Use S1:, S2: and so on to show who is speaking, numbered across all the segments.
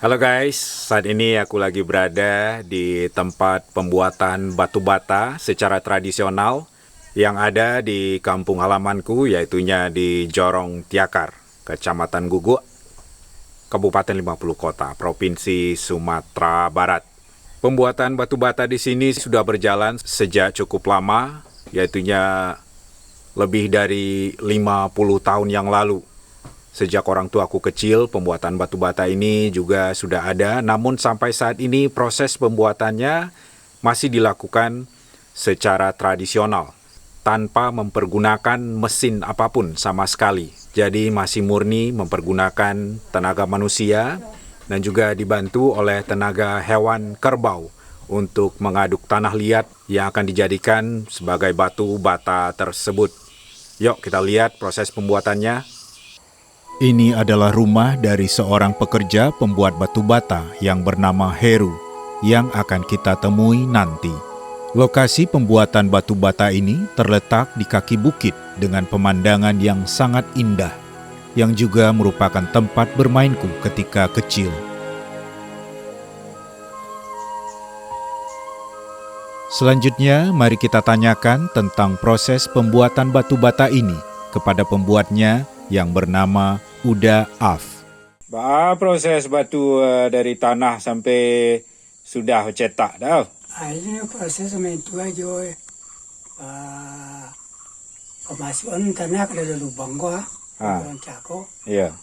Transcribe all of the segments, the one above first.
S1: Halo guys, saat ini aku lagi berada di tempat pembuatan batu bata secara tradisional yang ada di kampung halamanku, yaitunya di Jorong Tiakar, Kecamatan Guguk, Kabupaten 50 Kota, Provinsi Sumatera Barat. Pembuatan batu bata di sini sudah berjalan sejak cukup lama, yaitunya lebih dari 50 tahun yang lalu. Sejak orang tuaku kecil, pembuatan batu bata ini juga sudah ada, namun sampai saat ini proses pembuatannya masih dilakukan secara tradisional, tanpa mempergunakan mesin apapun sama sekali. Jadi masih murni mempergunakan tenaga manusia dan juga dibantu oleh tenaga hewan kerbau untuk mengaduk tanah liat yang akan dijadikan sebagai batu bata tersebut. Yuk kita lihat proses pembuatannya. Ini adalah rumah dari seorang pekerja pembuat batu bata yang bernama Heru yang akan kita temui nanti. Lokasi pembuatan batu bata ini terletak di kaki bukit dengan pemandangan yang sangat indah, yang juga merupakan tempat bermainku ketika kecil. Selanjutnya, mari kita tanyakan tentang proses pembuatan batu bata ini kepada pembuatnya yang bernama Uda Af. Proses batu dari tanah sampai sudah cetak dah.
S2: Ini proses itu aja. Pemasukan tanah ke dalam lubang gua, lubang cako.
S1: Iya.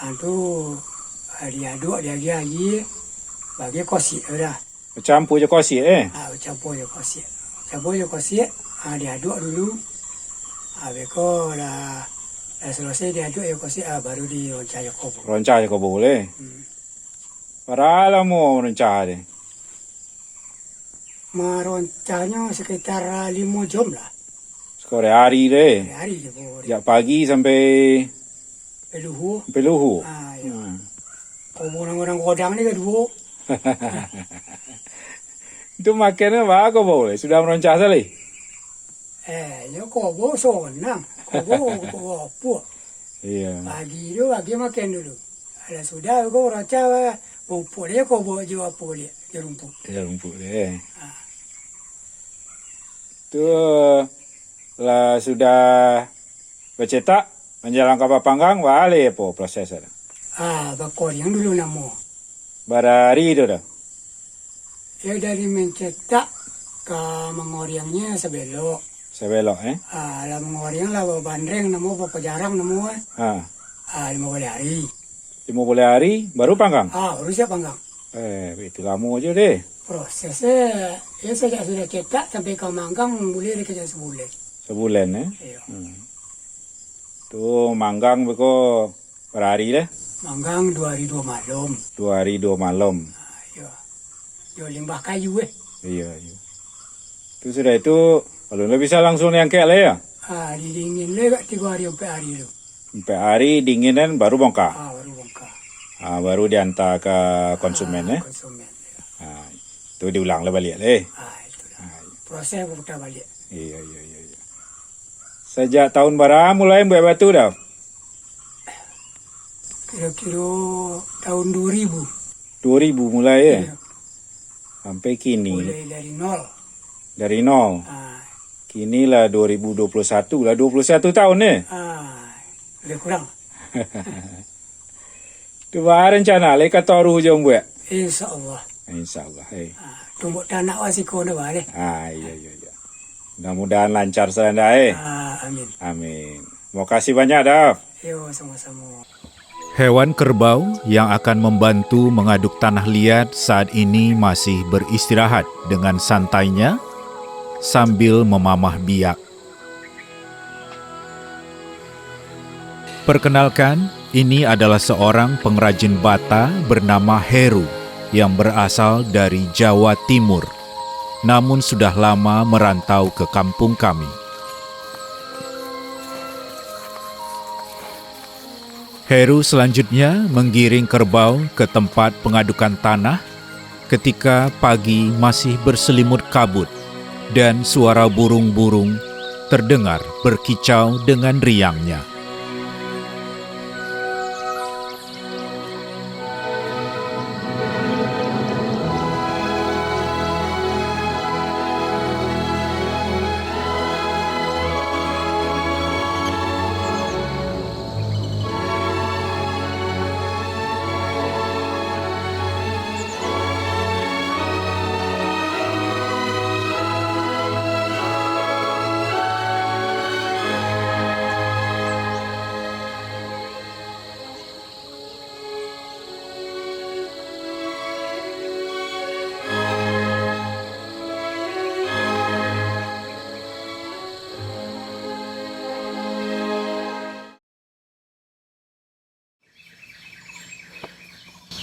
S2: Antu diaduk dia lagi bagi kosi dah.
S1: Campur je kosi
S2: Campur je kosi. Diaduk dulu. Habis ko dah selesai diaduk ya kosi baru dironcah je kobo.
S1: Roncah je kobo boleh. Berapa lama roncah deh?
S2: Meroncahnya sekitar 5 jam lah.
S1: Sekarang hari deh.
S2: Hari je boleh.
S1: Sejak pagi sampai
S2: Peluhu.
S1: Ya.
S2: Kobo orang kodang ni kedua.
S1: Itu makannya apa boleh? Sudah meroncah sekali?
S2: Kobo sonang. Kobo apa?
S1: Iya.
S2: Bagi makan dulu. Ada sudah ko raca rumput dia kobo jual apa dia di rumput.
S1: Ya rumput deh. Itu lah sudah bercetak menjelang kapal panggang balik apa prosesnya?
S2: Bakor yang dulu namo.
S1: Berhari itu dah.
S2: Ya dari mencetak ke mengoriangnya sebelok.
S1: Sebelok
S2: Lah mengoriang lah bandreng namo apa jarang namo 50 hari.
S1: 50 hari baru panggang?
S2: Baru siap panggang.
S1: Itu lama aja deh.
S2: Prosesnya ya sejak sudah cetak sampai ke manggang boleh kerja sebulan.
S1: Sebulan
S2: Iya.
S1: Tu manggang beko berhari deh?
S2: Manggang 2 hari 2 malam.
S1: 2 hari 2 malam.
S2: Yo limbah kayu
S1: Iya. Itu sudah itu kalau nggak bisa langsung diangkat lah ya?
S2: Didingin le 3 hari 4 hari tu.
S1: 4 hari dinginan baru bongkar.
S2: Baru bongkar.
S1: Baru diantar ke konsumen
S2: Konsumen.
S1: Itu diulang lah balik lah.
S2: Itulah. Proses putar balik.
S1: Iya. Sejak tahun berapa mulai buat batu dah?
S2: Kira-kira tahun 2000.
S1: 2000 mulai ya?
S2: Iya.
S1: Sampai kini.
S2: Mulai dari nol.
S1: Dari nol. Kini lah 2021 lah 21 tahun
S2: Lebih kurang.
S1: Tu rencana le kata ruh jom buat.
S2: InsyaAllah.
S1: InsyaAllah.
S2: Tumbuk tanah wasiko dah balik.
S1: Iya. Mudah-mudahan lancar sana
S2: Amin.
S1: Amin. Terima kasih banyak dah.
S2: Yo sama-sama.
S1: Hewan kerbau yang akan membantu mengaduk tanah liat saat ini masih beristirahat dengan santainya sambil memamah biak. Perkenalkan, ini adalah seorang pengrajin bata bernama Heru yang berasal dari Jawa Timur, namun sudah lama merantau ke kampung kami. Heru selanjutnya menggiring kerbau ke tempat pengadukan tanah ketika pagi masih berselimut kabut dan suara burung-burung terdengar berkicau dengan riangnya.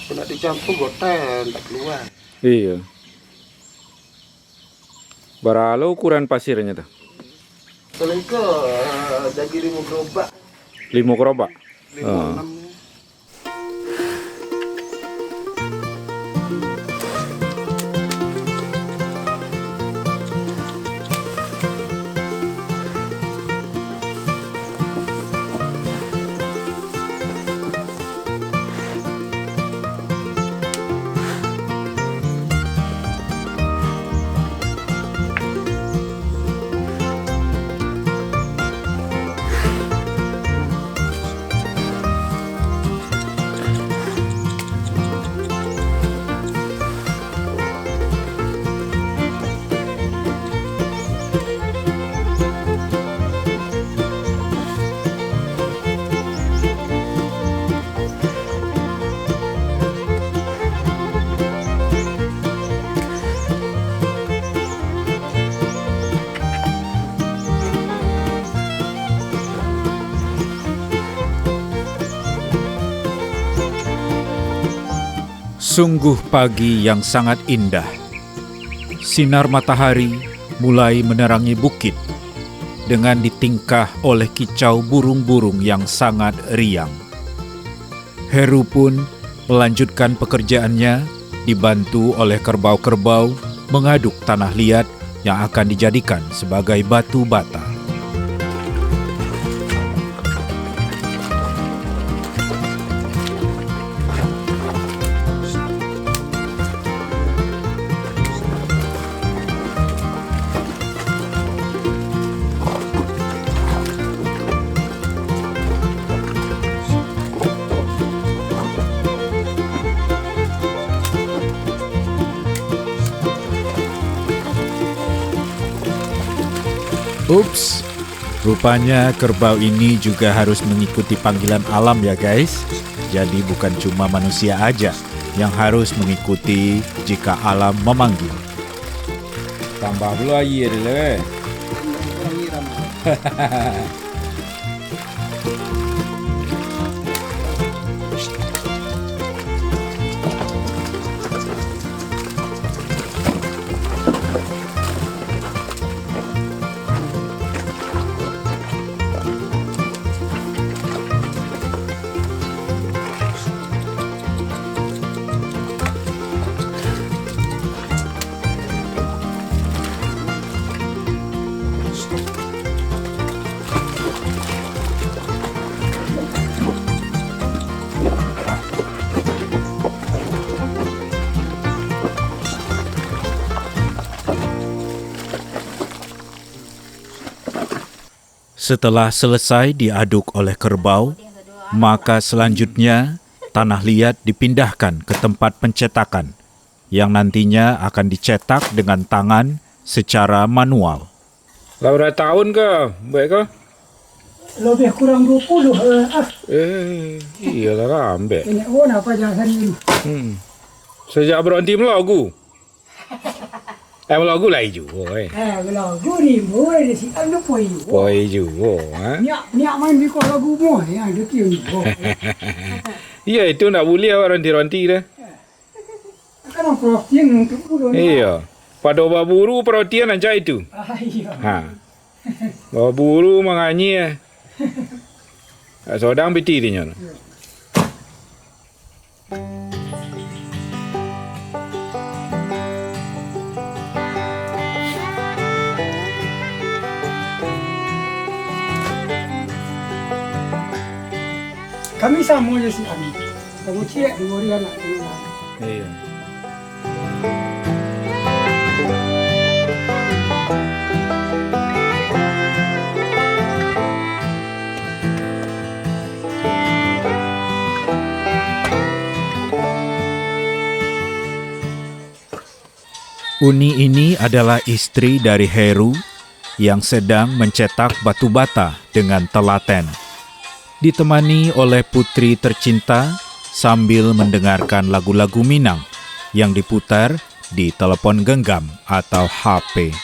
S3: Kena dicampur gotel tak keluar.
S1: Iya. Berapa ukuran pasirnya tuh?
S3: Kalau itu jadi 5 gerobak,
S1: 5 gerobak.
S3: 5 6.
S1: Sungguh pagi yang sangat indah. Sinar matahari mulai menerangi bukit dengan ditingkah oleh kicau burung-burung yang sangat riang. Heru pun melanjutkan pekerjaannya dibantu oleh kerbau-kerbau mengaduk tanah liat yang akan dijadikan sebagai batu bata. Ups, rupanya kerbau ini juga harus mengikuti panggilan alam ya guys. Jadi bukan cuma manusia aja yang harus mengikuti jika alam memanggil. Tambah dulu air dulu. Setelah selesai diaduk oleh kerbau, maka selanjutnya tanah liat dipindahkan ke tempat pencetakan yang nantinya akan dicetak dengan tangan secara manual. Berapa tahun ke, baik ke?
S2: Lebih kurang 20
S1: Iyalah ambek.
S2: Banyak orang apa jangan ini.
S1: Sejak berhenti melagu. Melagu lah juga.
S2: Lagu ni boleh di sini ada poi.
S1: Poi juga.
S2: Niak main di lagu mo ya ada kieu ni.
S1: Iya itu nak boleh orang ronti dah.
S2: Kan protein untuk kulo ni.
S1: Iya. Pada baburu perhatian aja itu.
S2: Iya.
S1: Ha. Baburu menganyi. Sodang beti dia.
S2: Kami sama je si kami. Kamu cek dua hari anak.
S1: Iya. Uni ini adalah istri dari Heru yang sedang mencetak batu bata dengan telaten. Ditemani oleh putri tercinta sambil mendengarkan lagu-lagu Minang yang diputar di telepon genggam atau HP.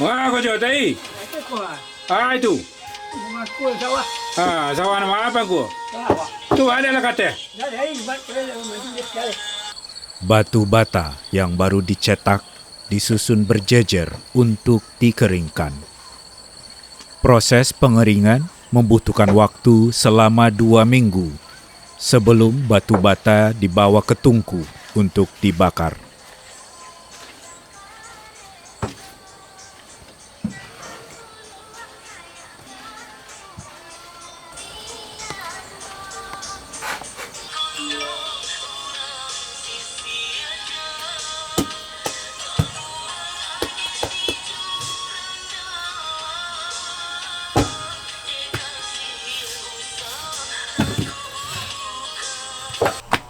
S1: Wah, kau jauh tadi. Ah, itu.
S2: Mengaku sawah.
S1: Ah, sawah nama apa kau?
S2: Sawah.
S1: Tu ada lah kata.
S2: Dah dari buat kerja mesti sekali.
S1: Batu bata yang baru dicetak disusun berjejer untuk dikeringkan. Proses pengeringan membutuhkan waktu selama 2 minggu sebelum batu bata dibawa ke tungku untuk dibakar.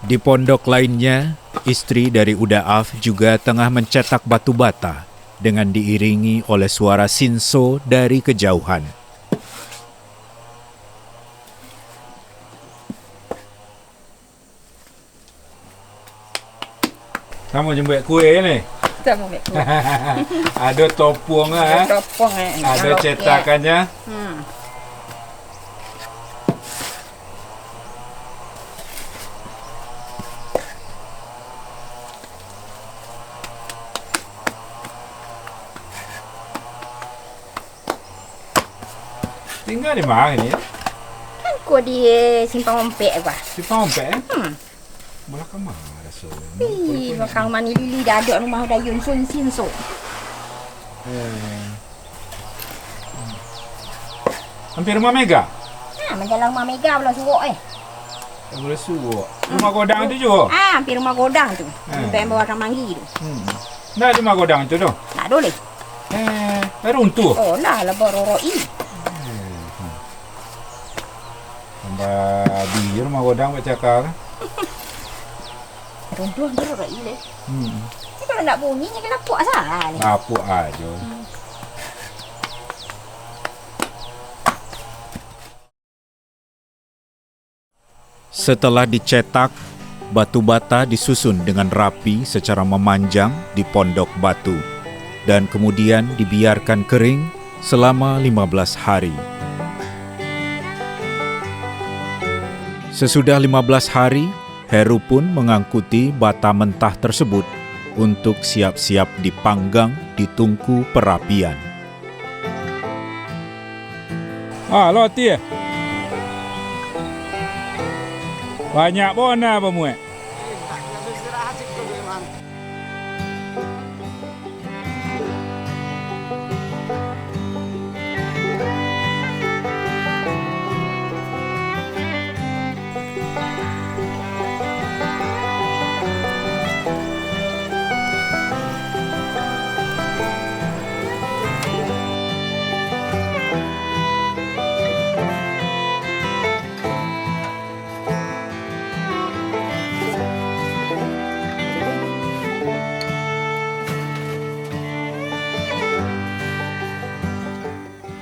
S1: Di pondok lainnya, istri dari Uda Af juga tengah mencetak batu bata dengan diiringi oleh suara sinso dari kejauhan. Kamu jemput kue ni?
S4: Tak mau buat.
S1: Ada topung
S4: Topong
S1: ada cetakannya. Tinggal di mana ni?
S4: Kan kau di simpang ompek apa?
S1: Di Pampek. Malah ke mana rasanya?
S4: Ih, bakal mani lili dah ada rumah dah Yun Sun Sin so.
S1: Hampir rumah Mega.
S4: Menjalan rumah Mega belah suruh
S1: Tak boleh suruh. Rumah godang tu juga.
S4: hampir rumah godang tu. Sampai yang bawa Manggi tu.
S1: Dah di rumah godang tu tu.
S4: Nak boleh.
S1: Runtuh.
S4: Oh lah, lebar roroi.
S1: Tambah di rumah godang buat cakap.
S4: Runtuh roroi le. Ni kalau nak bunyi ni kena puak salah ni.
S1: Apa aja. Setelah dicetak, batu bata disusun dengan rapi secara memanjang di pondok batu dan kemudian dibiarkan kering selama 15 hari. Sesudah 15 hari, Heru pun mengangkuti bata mentah tersebut untuk siap-siap dipanggang di tungku perapian. Loti. Banyak pun apa muat?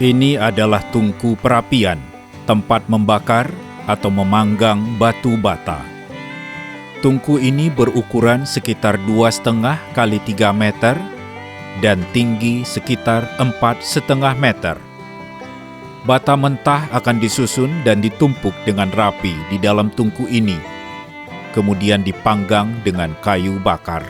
S1: Ini adalah tungku perapian, tempat membakar atau memanggang batu bata. Tungku ini berukuran sekitar 2,5 kali 3 meter dan tinggi sekitar 4,5 meter. Bata mentah akan disusun dan ditumpuk dengan rapi di dalam tungku ini, kemudian dipanggang dengan kayu bakar.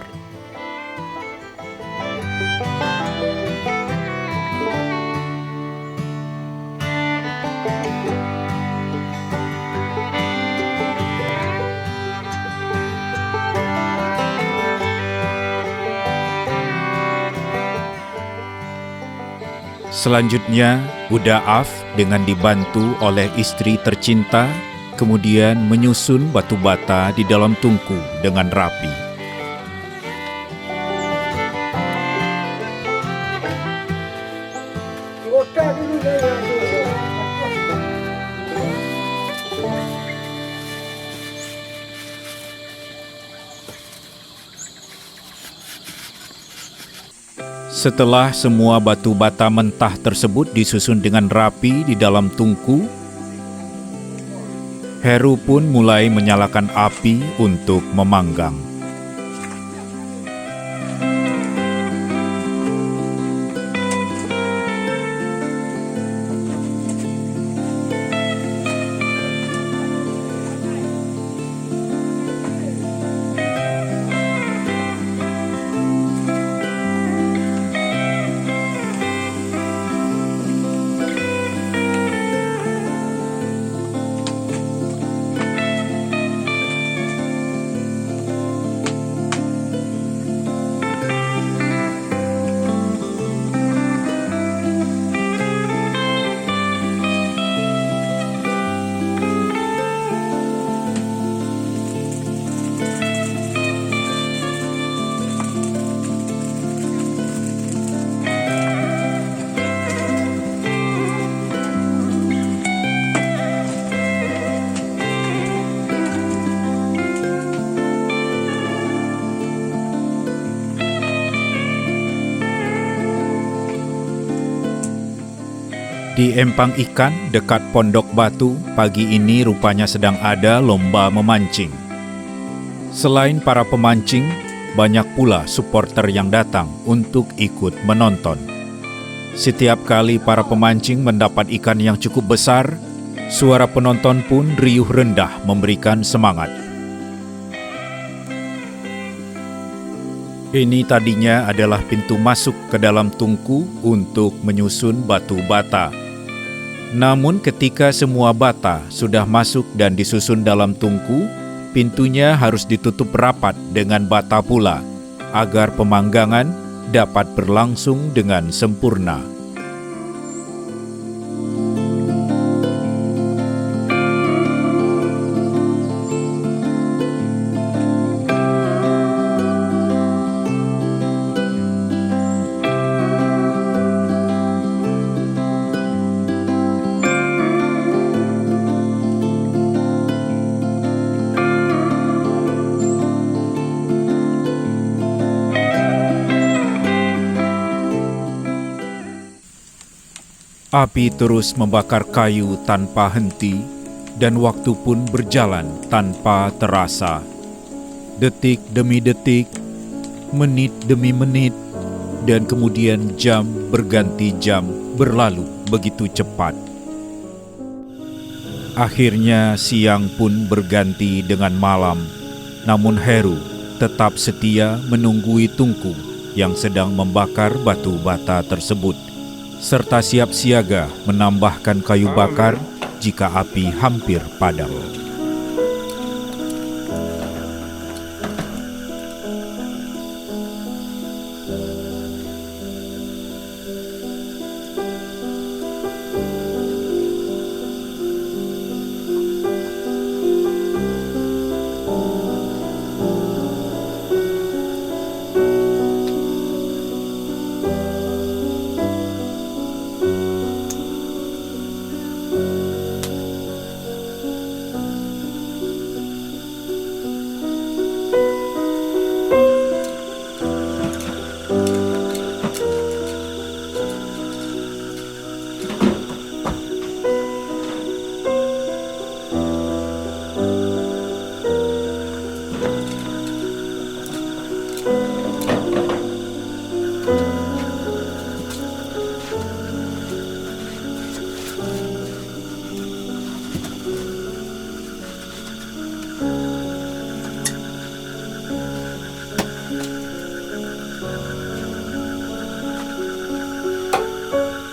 S1: Selanjutnya, Uda Af dengan dibantu oleh istri tercinta, kemudian menyusun batu bata di dalam tungku dengan rapi.
S2: Kota dulu dah.
S1: Setelah semua batu bata mentah tersebut disusun dengan rapi di dalam tungku, Heru pun mulai menyalakan api untuk memanggang. Di empang ikan dekat Pondok Batu, pagi ini rupanya sedang ada lomba memancing. Selain para pemancing, banyak pula supporter yang datang untuk ikut menonton. Setiap kali para pemancing mendapat ikan yang cukup besar, suara penonton pun riuh rendah memberikan semangat. Ini tadinya adalah pintu masuk ke dalam tungku untuk menyusun batu bata. Namun ketika semua bata sudah masuk dan disusun dalam tungku, pintunya harus ditutup rapat dengan bata pula, agar pemanggangan dapat berlangsung dengan sempurna. Api terus membakar kayu tanpa henti, dan waktu pun berjalan tanpa terasa. Detik demi detik, menit demi menit, dan kemudian jam berganti jam berlalu begitu cepat. Akhirnya siang pun berganti dengan malam, namun Heru tetap setia menunggui tungku yang sedang membakar batu bata tersebut, serta siap siaga menambahkan kayu bakar jika api hampir padam.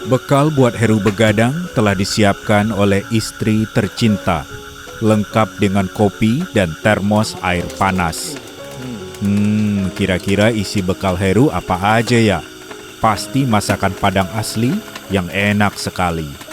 S1: Bekal buat Heru begadang telah disiapkan oleh istri tercinta, lengkap dengan kopi dan termos air panas. Kira-kira isi bekal Heru apa aja ya? Pasti masakan Padang asli yang enak sekali.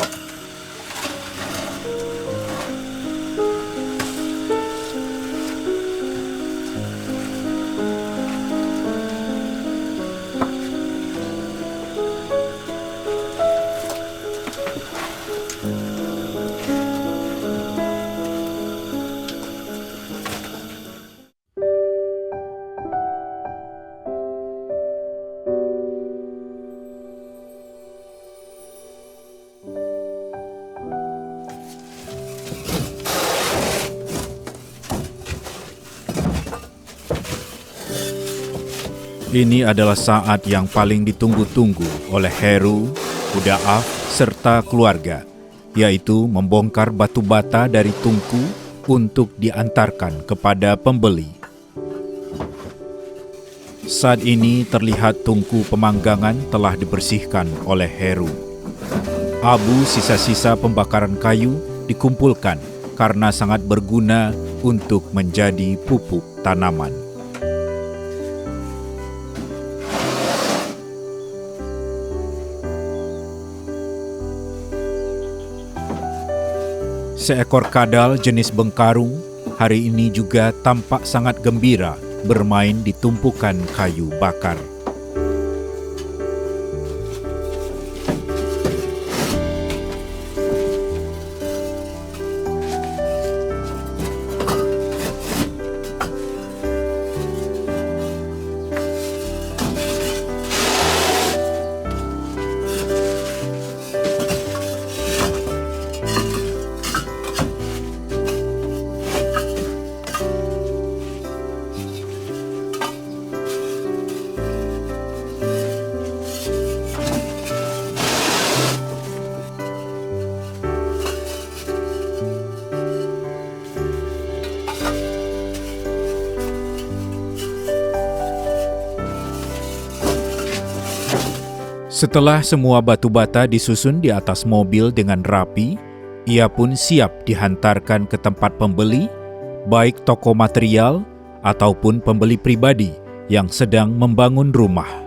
S1: Ini adalah saat yang paling ditunggu-tunggu oleh Heru, Udaaf, serta keluarga, yaitu membongkar batu bata dari tungku untuk diantarkan kepada pembeli. Saat ini terlihat tungku pemanggangan telah dibersihkan oleh Heru. Abu sisa-sisa pembakaran kayu dikumpulkan karena sangat berguna untuk menjadi pupuk tanaman. Seekor kadal jenis bengkarung hari ini juga tampak sangat gembira bermain di tumpukan kayu bakar. Setelah semua batu bata disusun di atas mobil dengan rapi, ia pun siap dihantarkan ke tempat pembeli, baik toko material ataupun pembeli pribadi yang sedang membangun rumah.